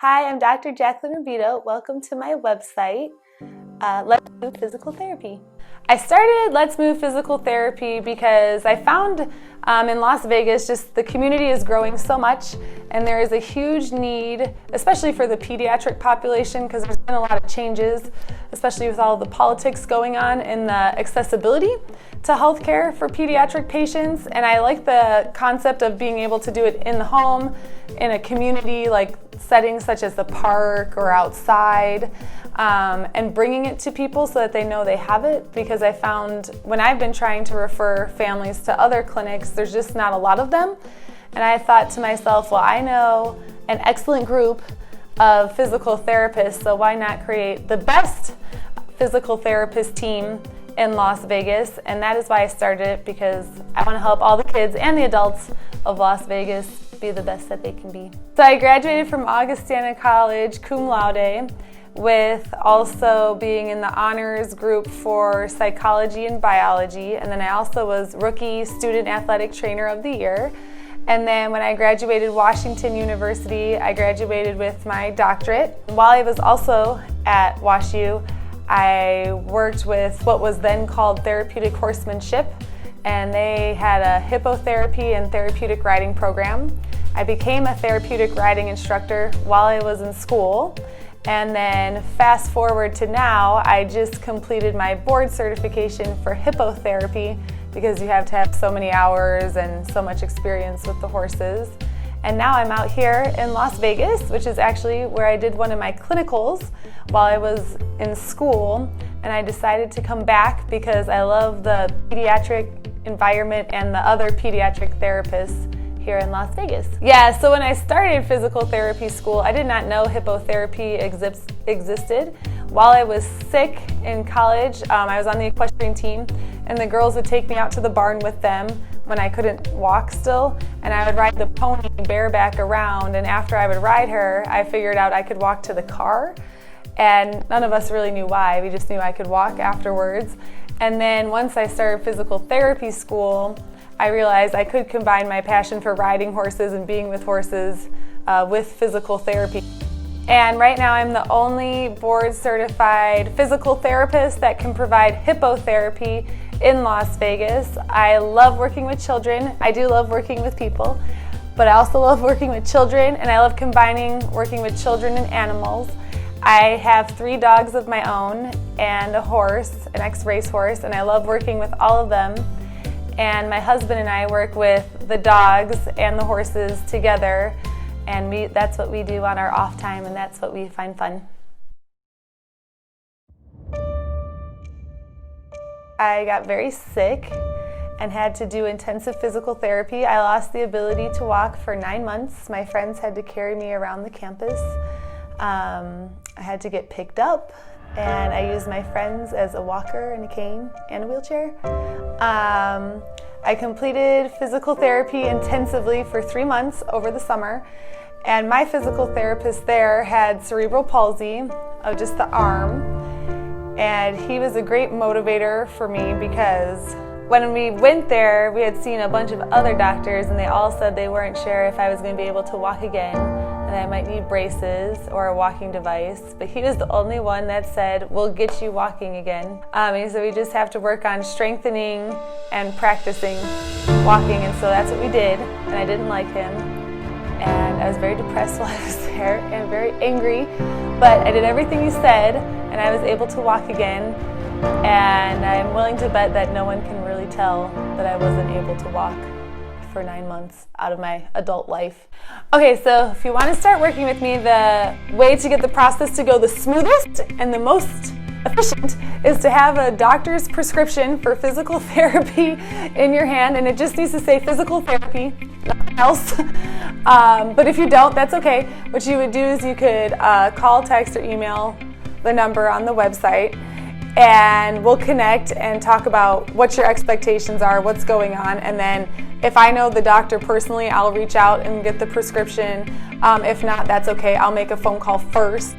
Hi, I'm Dr. Jaclyn Rabito. Welcome to my website, Let's Move Physical Therapy. I started Let's Move Physical Therapy because I found in Las Vegas just the community is growing so much and there is a huge need, especially for the pediatric population, because there's been a lot of changes, especially with all the politics going on in the accessibility to healthcare for pediatric patients. And I like the concept of being able to do it in the home, in a community like settings such as the park or outside, and bringing it to people so that they know they have it, because I found when I've been trying to refer families to other clinics, there's just not a lot of them. And I thought to myself, well, I know an excellent group of physical therapists, so why not create the best physical therapist team in Las Vegas? And that is why I started it, because I want to help all the kids and the adults of Las Vegas be the best that they can be. So I graduated from Augustana College cum laude, with also being in the honors group for psychology and biology, and then I also was rookie student athletic trainer of the year. And then when I graduated Washington University, I graduated with my doctorate. While I was also at WashU, I worked with what was then called therapeutic horsemanship, and they had a hippotherapy and therapeutic riding program. I became a therapeutic riding instructor while I was in school. And then fast forward to now, I just completed my board certification for hippotherapy, because you have to have so many hours and so much experience with the horses. And now I'm out here in Las Vegas, which is actually where I did one of my clinicals while I was in school. And I decided to come back because I love the pediatric environment and the other pediatric therapists here in Las Vegas. Yeah, so when I started physical therapy school, I did not know hippotherapy existed. While I was sick in college, I was on the equestrian team, and the girls would take me out to the barn with them when I couldn't walk still, and I would ride the pony bareback around, and after I would ride her, I figured out I could walk to the car, and none of us really knew why. We just knew I could walk afterwards. And then once I started physical therapy school, I realized I could combine my passion for riding horses and being with horses with physical therapy. And right now I'm the only board certified physical therapist that can provide hippotherapy in Las Vegas. I love working with children. I do love working with people, but I also love working with children, and I love combining working with children and animals. I have 3 dogs of my own and a horse, an ex-race horse, and I love working with all of them. And my husband and I work with the dogs and the horses together, and that's what we do on our off time, and that's what we find fun. I got very sick and had to do intensive physical therapy. I lost the ability to walk for 9 months. My friends had to carry me around the campus. I had to get picked up, and I used my friends as a walker and a cane and a wheelchair. I completed physical therapy intensively for 3 months over the summer, and my physical therapist there had cerebral palsy of just the arm, and he was a great motivator for me, because when we went there, we had seen a bunch of other doctors, and they all said they weren't sure if I was going to be able to walk again, and I might need braces or a walking device. But he was the only one that said, we'll get you walking again. And so we just have to work on strengthening and practicing walking, and so that's what we did, and I didn't like him. And I was very depressed while I was there and very angry, but I did everything he said, and I was able to walk again. And I'm willing to bet that no one can really tell that I wasn't able to walk for 9 months out of my adult life. Okay, so if you want to start working with me, the way to get the process to go the smoothest and the most efficient is to have a doctor's prescription for physical therapy in your hand, and it just needs to say physical therapy, nothing else. But if you don't, that's okay. What you would do is you could call, text, or email the number on the website, and we'll connect and talk about what your expectations are, what's going on, and then if I know the doctor personally, I'll reach out and get the prescription. If not, that's okay. I'll make a phone call first.